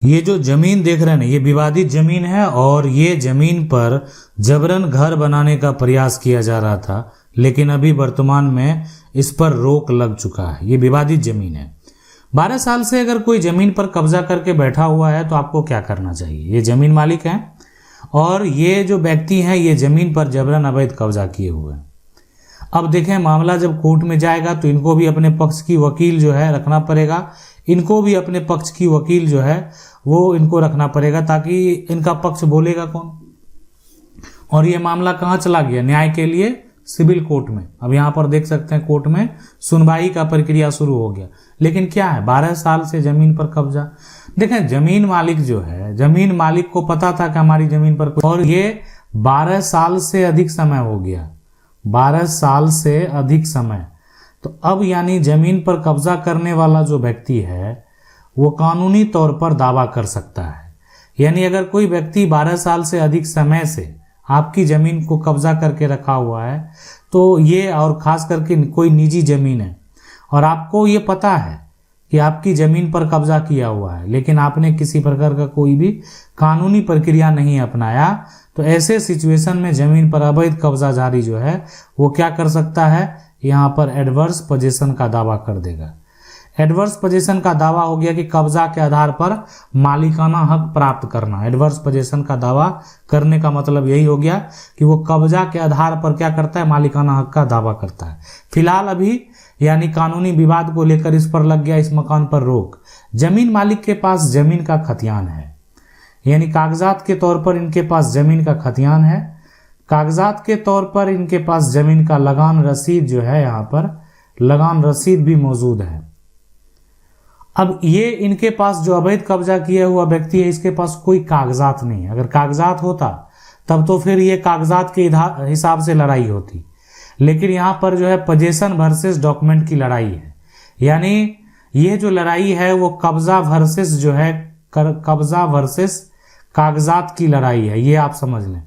ये जो जमीन देख रहे हैं ना, ये विवादित जमीन है और ये जमीन पर जबरन घर बनाने का प्रयास किया जा रहा था, लेकिन अभी वर्तमान में इस पर रोक लग चुका है। ये विवादित जमीन है। 12 साल से अगर कोई जमीन पर कब्जा करके बैठा हुआ है तो आपको क्या करना चाहिए? ये जमीन मालिक हैं और ये जो व्यक्ति हैं ये जमीन पर जबरन अवैध कब्जा किए हुए हैं। अब देखें, मामला जब कोर्ट में जाएगा तो इनको भी अपने पक्ष की वकील जो है रखना पड़ेगा, इनको भी अपने पक्ष की वकील जो है वो इनको रखना पड़ेगा, ताकि इनका पक्ष बोलेगा कौन। और ये मामला कहाँ चला गया? न्याय के लिए सिविल कोर्ट में। अब यहाँ पर देख सकते हैं कोर्ट में सुनवाई का प्रक्रिया शुरू हो गया। लेकिन क्या है, 12 साल से जमीन पर कब्जा। देखें, जमीन मालिक जो है, जमीन मालिक को पता था कि हमारी जमीन पर और ये 12 साल से अधिक समय हो गया, 12 साल से अधिक समय। तो अब यानी जमीन पर कब्जा करने वाला जो व्यक्ति है वो कानूनी तौर पर दावा कर सकता है। यानी अगर कोई व्यक्ति 12 साल से अधिक समय से आपकी जमीन को कब्जा करके रखा हुआ है तो ये, और खास करके कोई निजी जमीन है और आपको ये पता है कि आपकी जमीन पर कब्जा किया हुआ है, लेकिन आपने किसी प्रकार का कोई भी कानूनी प्रक्रिया नहीं अपनाया, तो ऐसे सिचुएशन में जमीन पर अवैध कब्जाधारी जो है वो क्या कर सकता है? यहाँ पर एडवर्स पोजीशन का दावा कर देगा। एडवर्स पोजीशन का दावा हो गया कि कब्जा के आधार पर मालिकाना हक प्राप्त करना। एडवर्स पोजीशन का दावा करने का मतलब यही हो गया कि वो कब्जा के आधार पर क्या करता है? मालिकाना हक का दावा करता है। फिलहाल अभी यानी कानूनी विवाद को लेकर इस पर लग गया, इस मकान पर रोक। जमीन मालिक के पास जमीन का खतियान है, यानी कागजात के तौर पर इनके पास जमीन का खतियान है, कागजात के तौर पर इनके पास जमीन का लगान रसीद जो है, यहाँ पर लगान रसीद भी मौजूद है। अब ये इनके पास जो अवैध कब्जा किया हुआ व्यक्ति है, इसके पास कोई कागजात नहीं है। अगर कागजात होता तब तो फिर ये कागजात के हिसाब से लड़ाई होती, लेकिन यहाँ पर जो है पोजीशन वर्सेस डॉक्यूमेंट की लड़ाई है। यानी ये जो लड़ाई है वो कब्जा वर्सेस जो है कब्जा वर्सेस कागजात की लड़ाई है। ये आप समझ लें,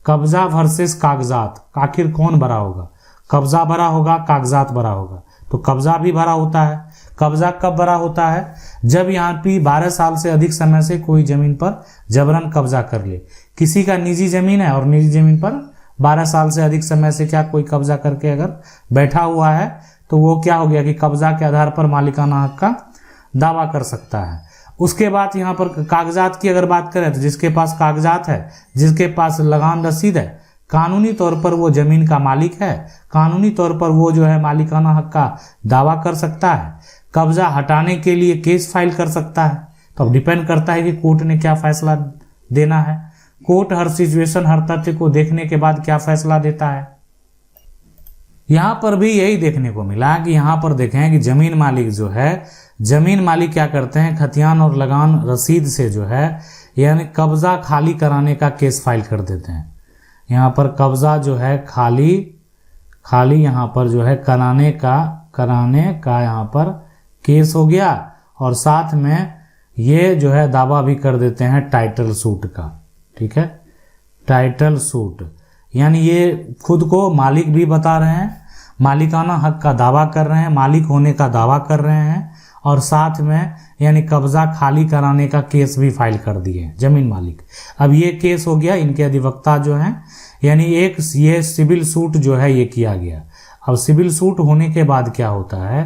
कब्जा वर्सेस कागजात। आखिर कौन बड़ा होगा? कब्जा बड़ा होगा, कागजात बड़ा होगा? तो कब्जा भी बड़ा होता है। कब्जा कब बड़ा होता है? जब यहाँ पे 12 साल से अधिक समय से कोई जमीन पर जबरन कब्जा कर ले। किसी का निजी जमीन है और निजी जमीन पर 12 साल से अधिक समय से क्या कोई कब्जा करके अगर बैठा हुआ है तो वो क्या हो गया कि कब्जा के आधार पर मालिकाना हक का दावा कर सकता है। उसके बाद यहाँ पर कागजात की अगर बात करें तो जिसके पास कागजात है, जिसके पास लगान रसीद है, कानूनी तौर पर वो जमीन का मालिक है, कानूनी तौर पर वो जो है मालिकाना हक का दावा कर सकता है, कब्जा हटाने के लिए केस फाइल कर सकता है। तो अब डिपेंड करता है कि कोर्ट ने क्या फैसला देना है। कोर्ट हर सिचुएशन, हर तथ्य को देखने के बाद क्या फैसला देता है। यहाँ पर भी यही देखने को मिला कि यहाँ पर देखें कि जमीन मालिक जो है, जमीन मालिक क्या करते हैं? खतियान और लगान रसीद से जो है यानी कब्जा खाली कराने का केस फाइल कर देते हैं। यहाँ पर कब्जा जो है खाली यहाँ पर जो है कराने का यहाँ पर केस हो गया, और साथ में ये जो है दावा भी कर देते हैं टाइटल सूट का। ठीक है, टाइटल सूट यानी ये खुद को मालिक भी बता रहे हैं, मालिकाना हक का दावा कर रहे हैं, मालिक होने का दावा कर रहे हैं, और साथ में यानी कब्जा खाली कराने का केस भी फाइल कर दिए जमीन मालिक। अब ये केस हो गया इनके अधिवक्ता जो हैं, यानी एक ये सिविल सूट जो है ये किया गया। अब सिविल सूट होने के बाद क्या होता है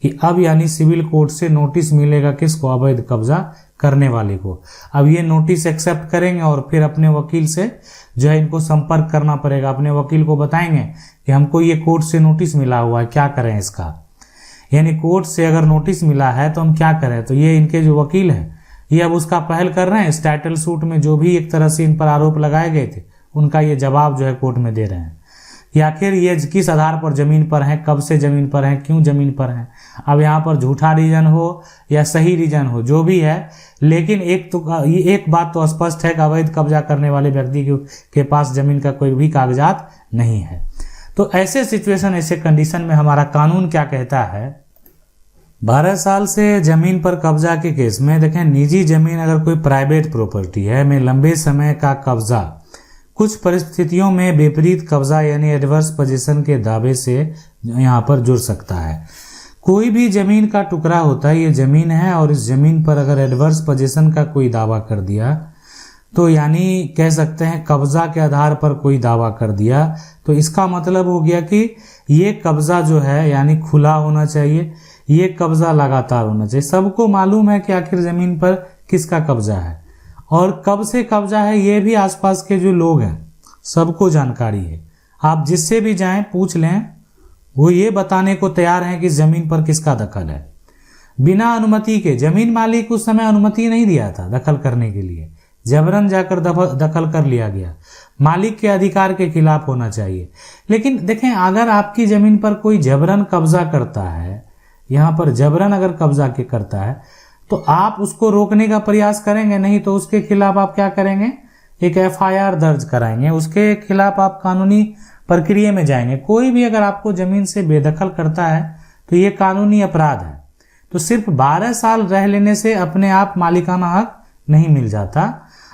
कि अब यानी सिविल कोर्ट से नोटिस मिलेगा किसको? अवैध कब्जा करने वाले को। अब ये नोटिस एक्सेप्ट करेंगे और फिर अपने वकील से जो है इनको संपर्क करना पड़ेगा। अपने वकील को बताएंगे कि हमको ये कोर्ट से नोटिस मिला हुआ है, क्या करें इसका। यानी कोर्ट से अगर नोटिस मिला है तो हम क्या करें। तो ये इनके जो वकील हैं ये अब उसका पहल कर रहे हैं। इस टाइटल सूट में जो भी एक तरह से इन पर आरोप लगाए गए थे उनका ये जवाब जो है कोर्ट में दे रहे हैं कि आखिर ये किस आधार पर जमीन पर हैं, कब से जमीन पर हैं, क्यों जमीन पर हैं। अब यहाँ पर झूठा रीजन हो या सही रीजन हो, जो भी है, लेकिन एक बात तो स्पष्ट है कि अवैध कब्जा करने वाले व्यक्ति के पास जमीन का कोई भी कागजात नहीं है। तो ऐसे सिचुएशन, ऐसे कंडीशन में हमारा कानून क्या कहता है? 12 साल से जमीन पर कब्जा के केस में देखें, निजी जमीन अगर कोई प्राइवेट प्रॉपर्टी है में लंबे समय का कब्जा कुछ परिस्थितियों में विपरीत कब्जा यानी एडवर्स पोजीशन के दावे से यहाँ पर जुड़ सकता है। कोई भी जमीन का टुकड़ा होता है, ये जमीन है और इस जमीन पर अगर एडवर्स पोजीशन का कोई दावा कर दिया, तो यानी कह सकते हैं कब्जा के आधार पर कोई दावा कर दिया, तो इसका मतलब हो गया कि ये कब्जा जो है यानी खुला होना चाहिए, ये कब्जा लगातार होना चाहिए। सबको मालूम है कि आखिर जमीन पर किसका कब्जा है और कब से कब्जा है, ये भी आसपास के जो लोग हैं सबको जानकारी है। आप जिससे भी जाएं पूछ लें, वो ये बताने को तैयार हैं कि जमीन पर किसका दखल है। बिना अनुमति के, जमीन मालिक उस समय अनुमति नहीं दिया था दखल करने के लिए, जबरन जाकर दखल कर लिया गया। मालिक के अधिकार के खिलाफ होना चाहिए। लेकिन देखें, अगर आपकी जमीन पर कोई जबरन कब्जा करता है, यहाँ पर जबरन अगर कब्जा के करता है, तो आप उसको रोकने का प्रयास करेंगे नहीं, तो उसके खिलाफ आप क्या करेंगे, एक FIR दर्ज कराएंगे, उसके खिलाफ आप कानूनी प्रक्रिया में जाएंगे। कोई भी अगर आपको जमीन से बेदखल करता है तो ये कानूनी अपराध है। तो सिर्फ 12 साल रह लेने से अपने आप मालिकाना हक नहीं मिल जाता।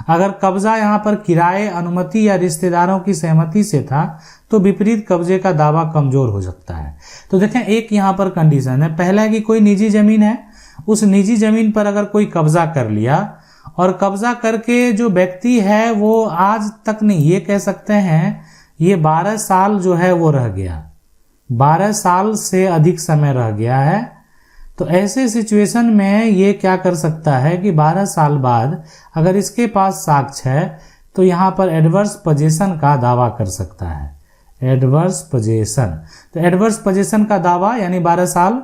अगर कब्जा यहाँ पर किराए, अनुमति या रिश्तेदारों की सहमति से था तो विपरीत कब्जे का दावा कमजोर हो सकता है। तो देखें, एक यहाँ पर कंडीशन है। पहला है कि कोई निजी जमीन है, उस निजी जमीन पर अगर कोई कब्जा कर लिया और कब्जा करके जो व्यक्ति है वो आज तक नहीं, ये कह सकते हैं ये 12 साल जो है वो रह गया, 12 साल से अधिक समय रह गया है, तो ऐसे सिचुएशन में ये क्या कर सकता है कि 12 साल बाद अगर इसके पास साक्ष्य है तो यहाँ पर एडवर्स पोजीशन का दावा कर सकता है। एडवर्स पोजीशन, तो एडवर्स पोजीशन का दावा यानी 12 साल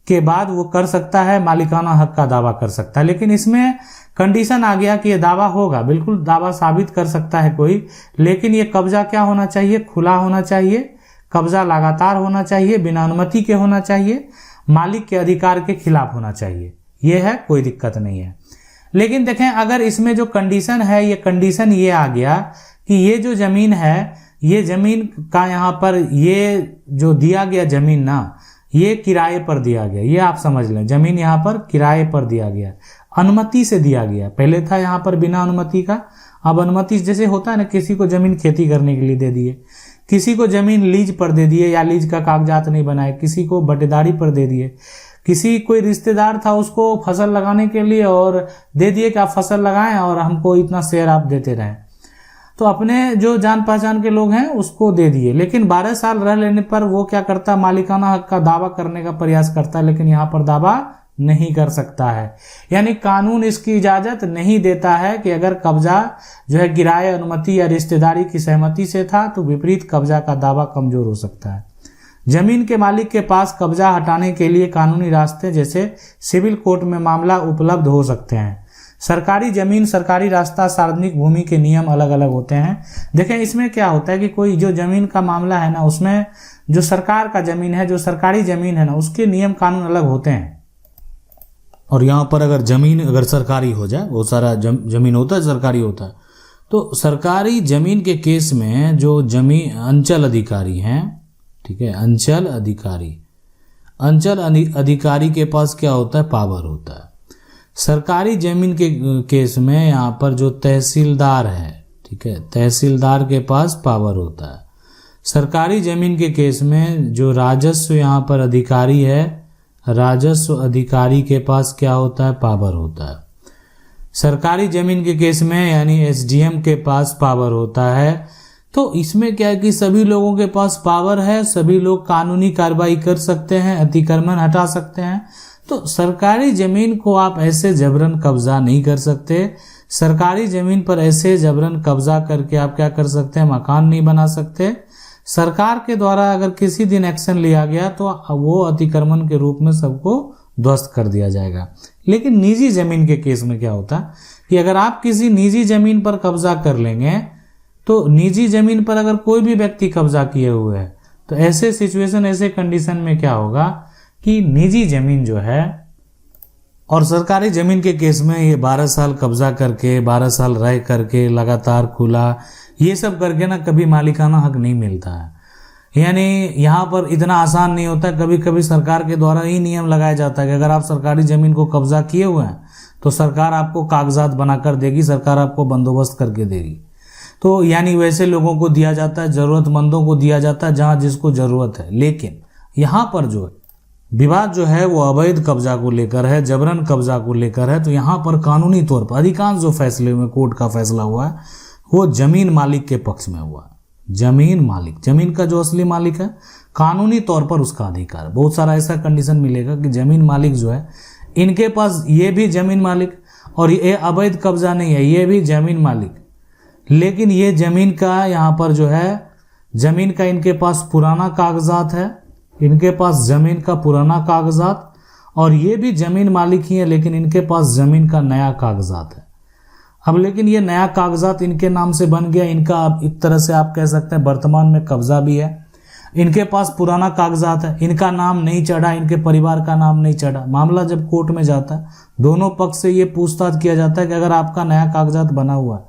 के बाद वो कर सकता है, मालिकाना हक का दावा कर सकता है। लेकिन इसमें कंडीशन आ गया कि ये दावा होगा, बिल्कुल दावा साबित कर सकता है कोई, लेकिन ये कब्जा क्या होना चाहिए, खुला होना चाहिए, कब्जा लगातार होना चाहिए, बिना अनुमति के होना चाहिए, मालिक के अधिकार के खिलाफ होना चाहिए। ये है, कोई दिक्कत नहीं है। लेकिन देखें, अगर इसमें जो कंडीशन है, ये कंडीशन ये आ गया कि ये जो जमीन है, ये जमीन का यहाँ पर ये जो दिया गया जमीन ना, ये किराए पर दिया गया, ये आप समझ लें, जमीन यहाँ पर किराए पर दिया गया, अनुमति से दिया गया। पहले था यहाँ पर बिना अनुमति का, अब अनुमति, जैसे होता है ना, किसी को जमीन खेती करने के लिए दे दिए, किसी को जमीन लीज पर दे दिए या लीज का कागजात नहीं बनाए, किसी को बटेदारी पर दे दिए, किसी कोई रिश्तेदार था उसको फसल लगाने के लिए और दे दिए कि आप फसल लगाएं और हमको इतना शेयर आप देते रहें। तो अपने जो जान पहचान के लोग हैं उसको दे दिए। लेकिन 12 साल रह लेने पर वो क्या करता, मालिकाना हक का दावा करने का प्रयास करता है, लेकिन यहाँ पर दावा नहीं कर सकता है। यानी कानून इसकी इजाजत नहीं देता है कि अगर कब्जा जो है किराए, अनुमति या रिश्तेदारी की सहमति से था तो विपरीत कब्जा का दावा कमजोर हो सकता है। जमीन के मालिक के पास कब्जा हटाने के लिए कानूनी रास्ते जैसे सिविल कोर्ट में मामला उपलब्ध हो सकते हैं। सरकारी जमीन, सरकारी रास्ता, सार्वजनिक भूमि के नियम अलग अलग होते हैं। देखें, इसमें क्या होता है कि कोई जो जमीन का मामला है ना, उसमें जो सरकार का जमीन है, जो सरकारी जमीन है ना, उसके नियम कानून अलग होते हैं। और यहाँ पर अगर जमीन अगर सरकारी हो जाए, वो सारा जमीन होता है सरकारी होता है, तो सरकारी जमीन के केस में जो जमीन अंचल अधिकारी हैं, ठीक है, अंचल अधिकारी के पास क्या होता है, पावर होता है। सरकारी जमीन के केस में यहाँ पर जो तहसीलदार है, ठीक है, तहसीलदार के पास पावर होता है। सरकारी जमीन के केस में जो राजस्व यहाँ पर अधिकारी है, राजस्व अधिकारी के पास क्या होता है, पावर होता है। सरकारी जमीन के केस में यानी SDM के पास पावर होता है। तो इसमें क्या है कि सभी लोगों के पास पावर है, सभी लोग कानूनी कार्रवाई कर सकते हैं, अतिक्रमण हटा सकते हैं। तो सरकारी जमीन को आप ऐसे जबरन कब्जा नहीं कर सकते। सरकारी जमीन पर ऐसे जबरन कब्जा करके आप क्या कर सकते हैं, मकान नहीं बना सकते। सरकार के द्वारा अगर किसी दिन एक्शन लिया गया तो वो अतिक्रमण के रूप में सबको ध्वस्त कर दिया जाएगा। लेकिन निजी जमीन के केस में क्या होता कि अगर आप किसी निजी जमीन पर कब्जा कर लेंगे, तो निजी जमीन पर अगर कोई भी व्यक्ति कब्जा किए हुए है, तो ऐसे सिचुएशन, ऐसे कंडीशन में क्या होगा कि निजी जमीन जो है, और सरकारी जमीन के केस में ये 12 साल कब्जा करके, 12 साल रह करके, लगातार खुला, ये सब करके ना कभी मालिकाना हक नहीं मिलता है। यानी यहाँ पर इतना आसान नहीं होता। कभी कभी सरकार के द्वारा ही नियम लगाया जाता है कि अगर आप सरकारी जमीन को कब्जा किए हुए हैं तो सरकार आपको कागजात बनाकर देगी, सरकार आपको बंदोबस्त करके देगी। तो यानी वैसे लोगों को दिया जाता है, जरूरतमंदों को दिया जाता है जहाँ जिसको जरूरत है। लेकिन यहाँ पर जो है विवाद जो है वो अवैध कब्जा को लेकर है, जबरन कब्जा को लेकर है। तो यहाँ पर कानूनी तौर पर अधिकांश जो फैसले में कोर्ट का फैसला हुआ है वो जमीन मालिक के पक्ष में हुआ। जमीन मालिक, जमीन का जो असली मालिक है, कानूनी तौर पर उसका अधिकार। बहुत सारा ऐसा कंडीशन मिलेगा कि जमीन मालिक जो है, इनके पास ये भी जमीन मालिक और ये अवैध कब्जा नहीं है, ये भी जमीन मालिक, लेकिन ये जमीन का यहाँ पर जो है, जमीन का इनके पास पुराना कागजात है, इनके पास जमीन का पुराना कागजात, और ये भी जमीन मालिक ही है लेकिन इनके पास जमीन का नया कागजात है। अब लेकिन ये नया कागजात इनके नाम से बन गया, इनका अब एक तरह से आप कह सकते हैं वर्तमान में कब्जा भी है। इनके पास पुराना कागजात है, इनका नाम नहीं चढ़ा, इनके परिवार का नाम नहीं चढ़ा। मामला जब कोर्ट में जाता है, दोनों पक्ष से ये पूछताछ किया जाता है कि अगर आपका नया कागजात बना हुआ है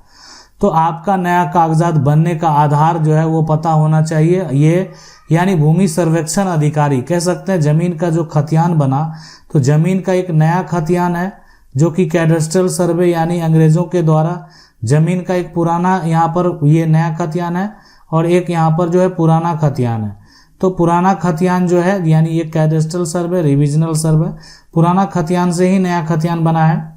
तो आपका नया कागजात बनने का आधार जो है वो पता होना चाहिए। ये यानी भूमि सर्वेक्षण अधिकारी कह सकते हैं, जमीन का जो खतियान बना, तो जमीन का एक नया खतियान है जो कि कैडस्ट्रल सर्वे यानी अंग्रेजों के द्वारा जमीन का एक पुराना, यहाँ पर ये नया खतियान है और एक यहाँ पर जो है पुराना खतियान है। तो पुराना खतियान जो है यानी ये कैडस्ट्रल सर्वे, रिविजनल सर्वे, पुराना खतियान से ही नया खतियान बना है।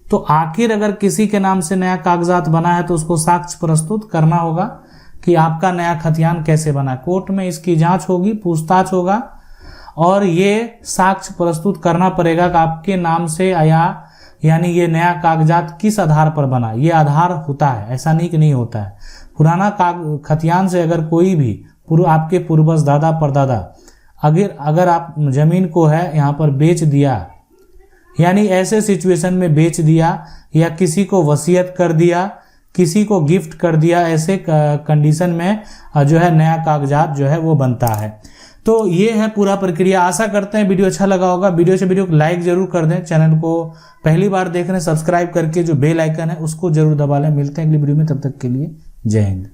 तो आखिर अगर किसी के नाम से नया कागजात बना है तो उसको साक्ष्य प्रस्तुत करना होगा कि आपका नया खतियान कैसे बना। कोर्ट में इसकी जांच होगी, पूछताछ होगा और ये साक्ष्य प्रस्तुत करना पड़ेगा कि आपके नाम से आया, यानी ये नया कागजात किस आधार पर बना। ये आधार होता है, ऐसा नहीं कि नहीं होता है। पुराना खतियान से अगर कोई भी आपके पूर्वज, दादा परदादा, अगर आप जमीन को है यहाँ पर बेच दिया, यानी ऐसे सिचुएशन में बेच दिया या किसी को वसीयत कर दिया, किसी को गिफ्ट कर दिया, ऐसे कंडीशन में जो है नया कागजात जो है वो बनता है। तो ये है पूरा प्रक्रिया। आशा करते हैं वीडियो अच्छा लगा होगा। वीडियो को लाइक जरूर कर दें। चैनल को पहली बार देख रहे हैं, सब्सक्राइब करके जो बेल आइकन है उसको जरूर दबा लें। मिलते हैं अगली वीडियो में, तब तक के लिए जय हिंद।